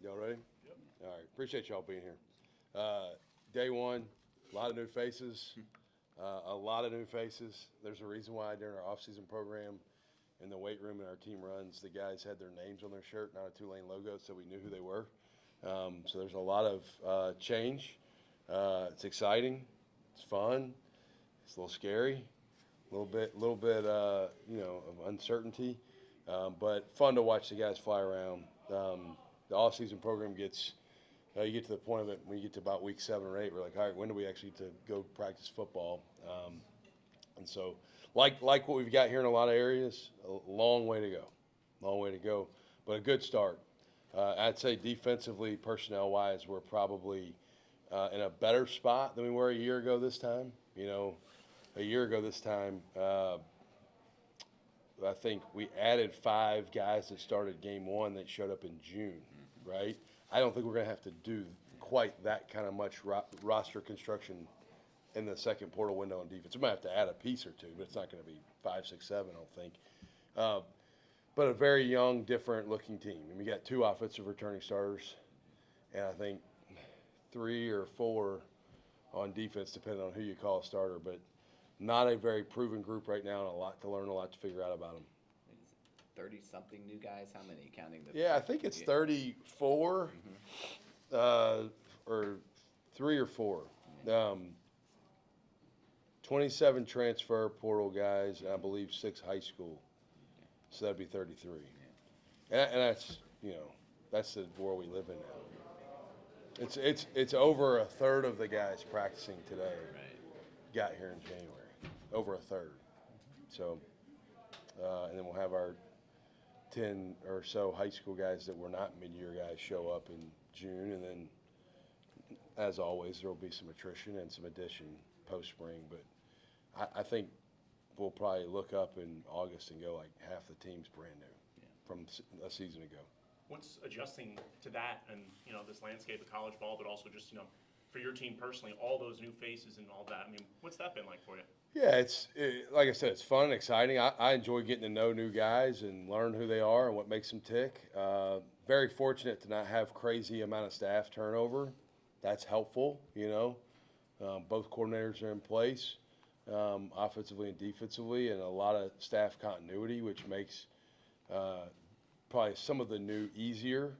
Y'all ready? Yep. All right. Appreciate y'all being here. Day one, a lot of new faces. A lot of new faces. There's a reason why during our off-season program in the weight room and our team runs, the guys had their names on their shirt, not a Tulane logo, so we knew who they were. So there's a lot of change. It's exciting. It's fun. It's a little scary. A little bit, of uncertainty. But fun to watch the guys fly around. The off-season program gets you get to the point of it when you get to about week 7 or 8. We're like, all right, when do we actually get to go practice football? And so, like what we've got here in a lot of areas, a long way to go, but a good start. I'd say defensively, personnel-wise, we're probably in a better spot than we were a year ago this time. A year ago this time, I think we added 5 guys that started game 1 that showed up in June, right? I don't think we're going to have to do quite that kind of much roster construction in the second portal window on defense. We might have to add a piece or two, but it's not going to be 5, 6, 7, I don't think. But a very young, different-looking team. And we got 2 offensive returning starters, and I think 3 or 4 on defense, depending on who you call a starter. But not a very proven group right now, and a lot to learn, a lot to figure out about them. 30-something new guys? How many counting the? Yeah, I think it's 34, or 3 or 4. 27 transfer portal guys, and I believe 6 high school. So that'd be 33. And that's that's the world we live in now. It's over a third of the guys practicing today got here in January. Over a third. So, and then we'll have our 10 or so high school guys that were not mid-year guys show up in June, and then, as always, there will be some attrition and some addition post-spring. But I think we'll probably look up in August and go like half the team's brand new from a season ago. What's adjusting to that and, this landscape of college ball, but also just, for your team personally, all those new faces and all that? I mean, what's that been like for you? Yeah, like I said, it's fun and exciting. I enjoy getting to know new guys and learn who they are and what makes them tick. Very fortunate to not have crazy amount of staff turnover. That's helpful, Both coordinators are in place, offensively and defensively, and a lot of staff continuity, which makes probably some of the new easier.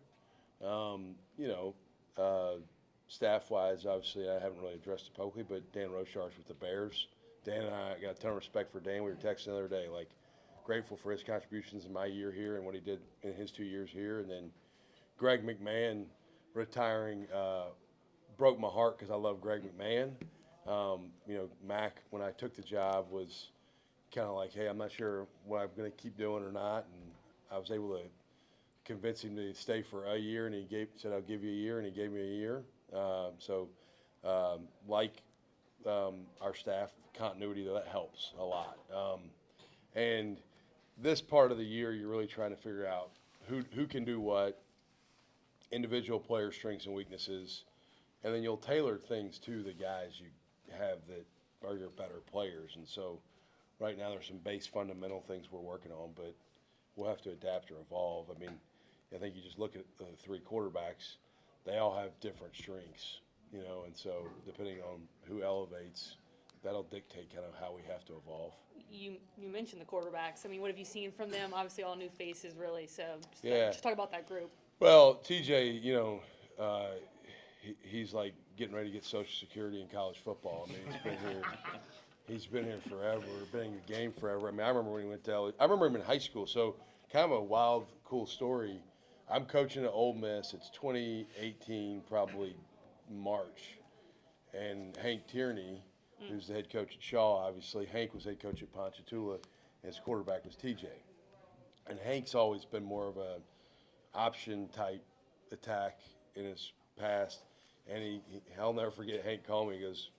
Staff-wise, obviously, I haven't really addressed it publicly, but Dan Rochar's with the Bears. Dan and I got a ton of respect for Dan. We were texting the other day, grateful for his contributions in my year here and what he did in his 2 years here. And then Greg McMahon retiring broke my heart because I love Greg McMahon. Mac, when I took the job, was kind of like, hey, I'm not sure what I'm going to keep doing or not. And I was able to convince him to stay for a year, and he said, I'll give you a year, and he gave me a year. Our staff continuity, that helps a lot. And this part of the year, you're really trying to figure out who can do what, individual player strengths and weaknesses, and then you'll tailor things to the guys you have that are your better players. And so right now there's some base fundamental things we're working on, but we'll have to adapt or evolve. I mean, I think you just look at the 3 quarterbacks, they all have different strengths, and so depending on who elevates, that'll dictate kind of how we have to evolve. You mentioned the quarterbacks. I mean, what have you seen from them? Obviously, all new faces, really. So just talk about that group. Well, TJ, he's like getting ready to get Social Security in college football. I mean, he's been here forever, been in the game forever. I mean, I remember when he went to LSU. I remember him in high school. So kind of a wild, cool story. I'm coaching at Ole Miss. It's 2018, probably March, and Hank Tierney, who's the head coach at Shaw, obviously. Hank was head coach at Ponchatoula, and his quarterback was TJ. And Hank's always been more of a option-type attack in his past. And I'll never forget Hank called me. He goes,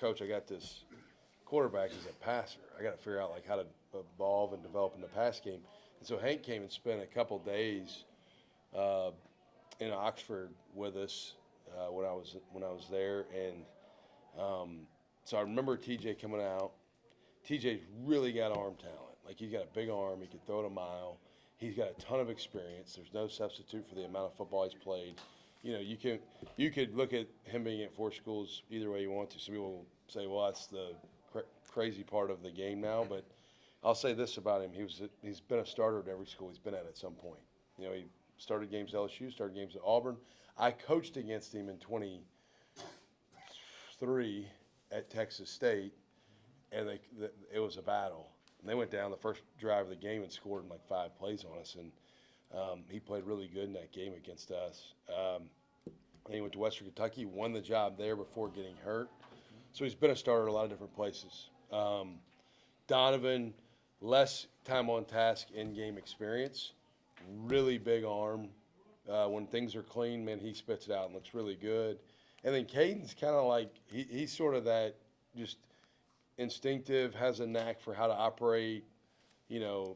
Coach, I got this quarterback as a passer. I got to figure out how to evolve and develop in the pass game. And so Hank came and spent a couple days in Oxford with us when I was there, and so I remember TJ coming out. TJ's really got arm talent. He's got a big arm. He can throw it a mile. He's got a ton of experience. There's no substitute for the amount of football he's played. You know, you could look at him being at 4 schools either way you want to. Some people will say, well, that's the crazy part of the game now. But I'll say this about him: he's been a starter at every school he's been at some point. You know, he started games at LSU, started games at Auburn. I coached against him in 23 at Texas State, and it was a battle. And they went down the first drive of the game and scored in like 5 plays on us. And he played really good in that game against us. And he went to Western Kentucky, won the job there before getting hurt. So he's been a starter at a lot of different places. Donovan, less time on task, in-game experience, really big arm. When things are clean, man, he spits it out and looks really good. And then Caden's kind of like, he's sort of that just instinctive, has a knack for how to operate, you know,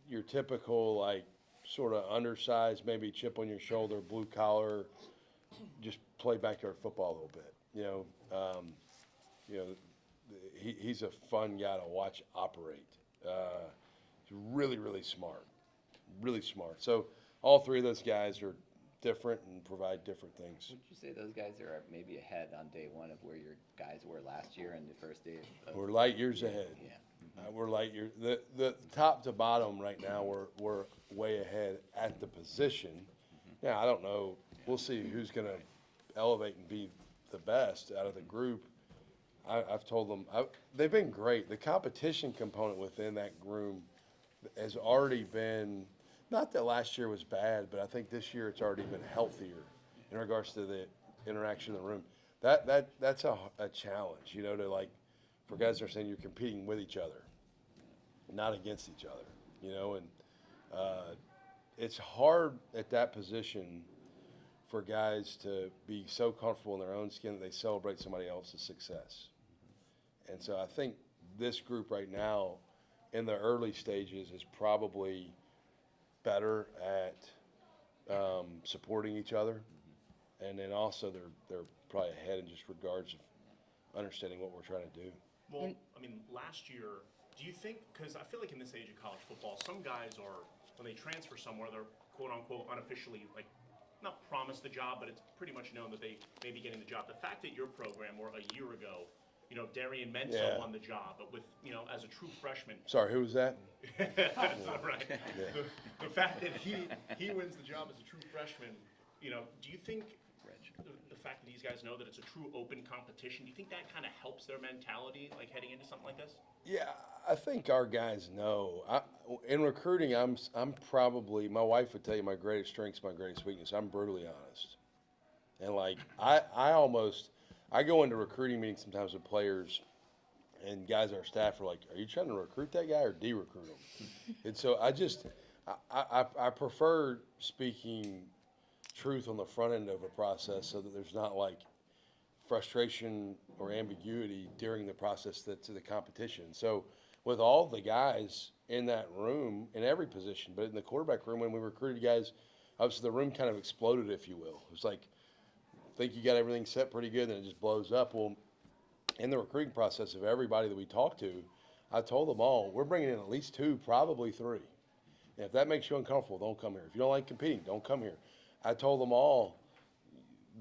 your typical, like, sort of undersized, maybe chip on your shoulder, blue collar, just play backyard football a little bit. He's a fun guy to watch operate. He's really, really smart. Really smart. So all 3 of those guys are different and provide different things. Would you say those guys are maybe ahead on day one of where your guys were last year and the first day of We're light years ahead. Yeah. We're light years. The top to bottom right now, we're way ahead at the position. Now, I don't know. We'll see who's going to elevate and be the best out of the group. I've told them they've been great. The competition component within that room has already been, not that last year was bad, but I think this year it's already been healthier in regards to the interaction in the room. That's a challenge, you know, to like, for guys that are saying you're competing with each other, not against each other, you know, and it's hard at that position for guys to be so comfortable in their own skin that they celebrate somebody else's success. And so I think this group right now in the early stages is probably better at supporting each other. And then also they're probably ahead in just regards of understanding what we're trying to do. Well, I mean, last year, do you think, because I feel like in this age of college football, some guys are, when they transfer somewhere, they're quote-unquote unofficially, like, not promised the job, but it's pretty much known that they may be getting the job. The fact that your program, where a year ago, you know, Darian Mensah won the job, but with, you know, as a true freshman. Sorry, who was that? That's all right. The fact that he wins the job as a true freshman, you know, do you think the fact that these guys know that it's a true open competition, do you think that kind of helps their mentality, like heading into something like this? Yeah, I think our guys know. In recruiting, I'm probably, my wife would tell you my greatest strength's my greatest weakness. I'm brutally honest. And like, I go into recruiting meetings sometimes with players and guys on our staff are like, are you trying to recruit that guy or de-recruit him? And so I prefer speaking truth on the front end of a process so that there's not like frustration or ambiguity during the process to the competition. So with all the guys in that room, in every position, but in the quarterback room, when we recruited guys, obviously the room kind of exploded, if you will. It was like, think you got everything set pretty good, and it just blows up. Well, in the recruiting process of everybody that we talked to, I told them all, we're bringing in at least 2, probably 3. And if that makes you uncomfortable, don't come here. If you don't like competing, don't come here. I told them all,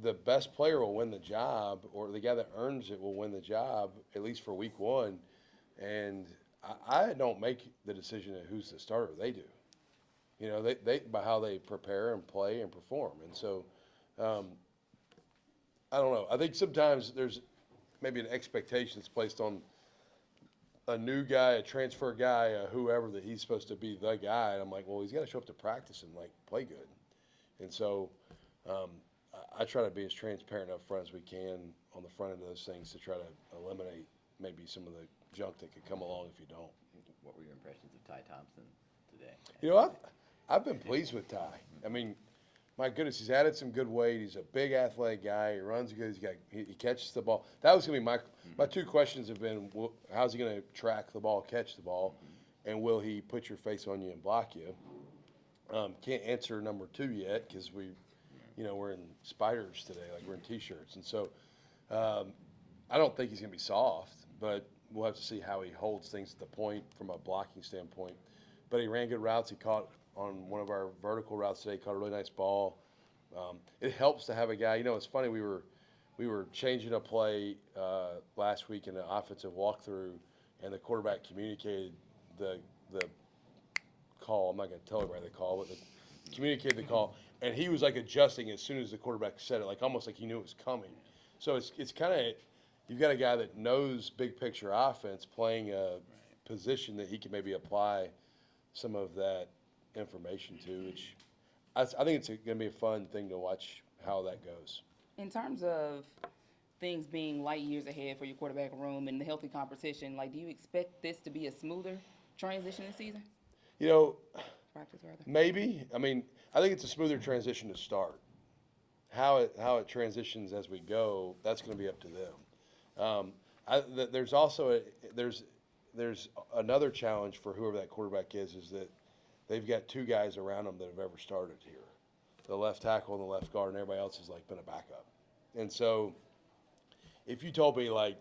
the best player will win the job, or the guy that earns it will win the job, at least for week 1. And I don't make the decision of who's the starter. They do. You know, they by how they prepare and play and perform. And so, I don't know. I think sometimes there's maybe an expectation that's placed on a new guy, a transfer guy, whoever, that he's supposed to be the guy. And I'm like, well, he's got to show up to practice and like play good. And so I try to be as transparent up front as we can on the front end of those things to try to eliminate maybe some of the junk that could come along if you don't. What were your impressions of Ty Thompson today? You know, I've been pleased with Ty. I mean, my goodness, he's added some good weight. He's a big athletic guy. He runs good. He catches the ball. That was going to be my 2 questions have been, how's he going to track the ball, catch the ball, and will he put your face on you and block you? Can't answer number 2 yet because we're in spiders today, like we're in T-shirts. And so I don't think he's going to be soft, but we'll have to see how he holds things at the point from a blocking standpoint. But he ran good routes. He caught on one of our vertical routes today, caught a really nice ball. It helps to have a guy. You know, it's funny, we were changing a play last week in an offensive walkthrough, and the quarterback communicated the call. I'm not going to tell everybody the call, but communicated the call, and he was like adjusting as soon as the quarterback said it, like almost like he knew it was coming. So it's kind of, you've got a guy that knows big picture offense playing a position that he can maybe apply some of that information to, which I think it's going to be a fun thing to watch how that goes. In terms of things being light years ahead for your quarterback room and the healthy competition, like, do you expect this to be a smoother transition this season? You know, Practice, rather. maybe. I mean, I think it's a smoother transition to start. How it transitions as we go, that's going to be up to them. There's also there's another challenge for whoever that quarterback is that they've got two guys around them that have ever started here, the left tackle and the left guard, and everybody else has like been a backup. And so, if you told me like,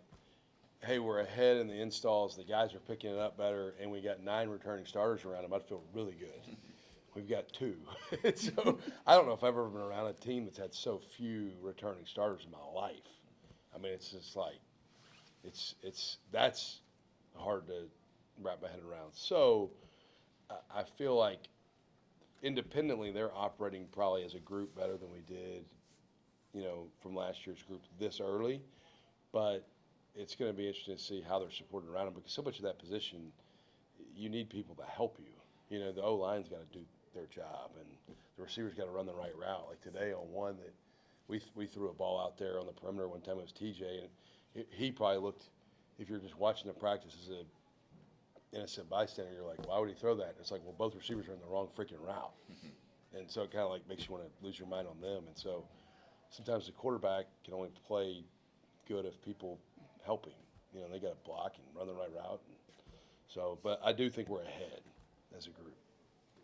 hey, we're ahead in the installs, the guys are picking it up better, and we got 9 returning starters around them, I'd feel really good. We've got 2. So I don't know if I've ever been around a team that's had so few returning starters in my life. I mean, it's just like, that's hard to wrap my head around. So I feel like independently they're operating probably as a group better than we did, you know, from last year's group this early. But it's going to be interesting to see how they're supported around them, because so much of that position, you need people to help you. You know, the O-line's got to do their job, and the receivers got to run the right route. Like today on one that we threw a ball out there on the perimeter one time, it was TJ, and he probably looked, if you're just watching the practice as a innocent bystander, you're like, why would he throw that? And it's like, well, both receivers are in the wrong freaking route. And so it kind of like makes you want to lose your mind on them. And so sometimes the quarterback can only play good if people helping. You know, they got to block and run the right route. And so, but I do think we're ahead as a group.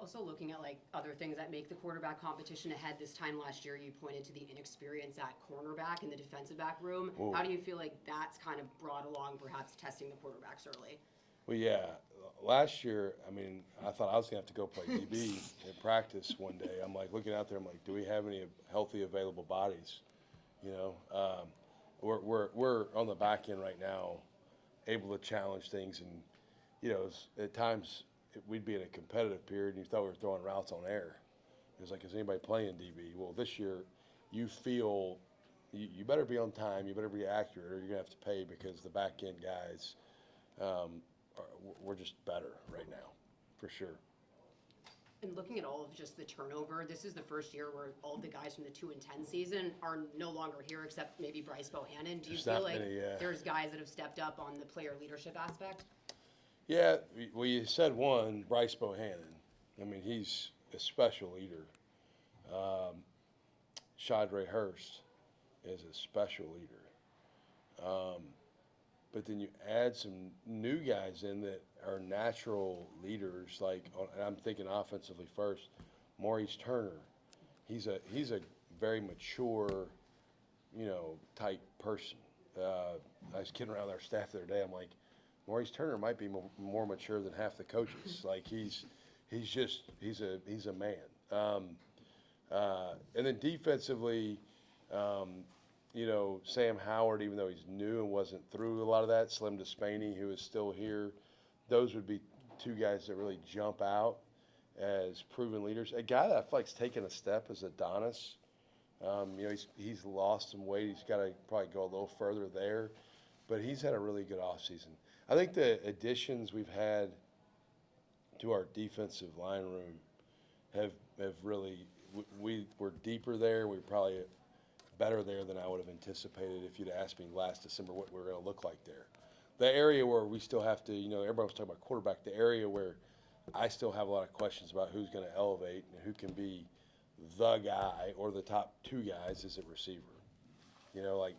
Also looking at like other things that make the quarterback competition ahead. This time last year, you pointed to the inexperience at cornerback in the defensive back room. Ooh. How do you feel like that's kind of brought along perhaps testing the quarterbacks early? Well, yeah. Last year, I mean, I thought I was going to have to go play DB in practice one day. I'm like looking out there, I'm like, do we have any healthy available bodies? You know, we're on the back end right now, able to challenge things, and you know, at times we'd be in a competitive period, and you thought we were throwing routes on air. It was like, is anybody playing DB? Well, this year, you feel you better be on time, you better be accurate, or you're gonna have to pay, because the back end guys, we're just better right now, for sure. And looking at all of just the turnover, this is the first year where all of the guys from the 2 and 10 season are no longer here, except maybe Bryce Bohannon. Do you There's feel not like many, yeah. there's guys that have stepped up on the player leadership aspect? Yeah, well, you said one, Bryce Bohannon. I mean, he's a special leader. Shadre Hurst is a special leader. But then you add some new guys in that are natural leaders, like, and I'm thinking offensively first, Maurice Turner. He's a very mature, you know, type person. I was kidding around with our staff the other day. I'm like, Maurice Turner might be more mature than half the coaches. Like he's a man. And then defensively, you know, Sam Howard, even though he's new and wasn't through a lot of that, Slim Despaney, who is still here, those would be 2 guys that really jump out as proven leaders. A guy that I feel like's taken a step is Adonis. You know, he's lost some weight. He's got to probably go a little further there, but he's had a really good offseason. I think the additions we've had to our defensive line room have really, we're deeper there. We're probably better there than I would have anticipated if you'd asked me last December what we were going to look like there. The area where we still have to, you know, everybody was talking about quarterback, the area where I still have a lot of questions about who's going to elevate and who can be the guy or the top 2 guys is at receiver. You know, like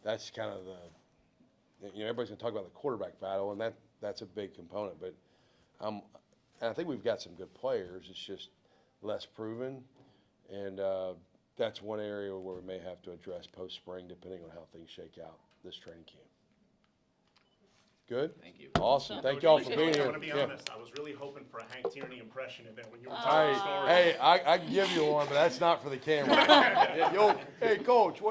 that's kind of you know, everybody's going to talk about the quarterback battle, and that's a big component. But and I think we've got some good players. It's just less proven, and that's one area where we may have to address post-spring, depending on how things shake out this training camp. Good? Thank you. Awesome. Thank Coach, y'all appreciate for being it. here. I'm gonna be Yeah. honest. I was really hoping for a Hank Tierney impression in there when you were Hey, telling the story. hey, I can give you one, but that's not for the camera. Hey, Coach,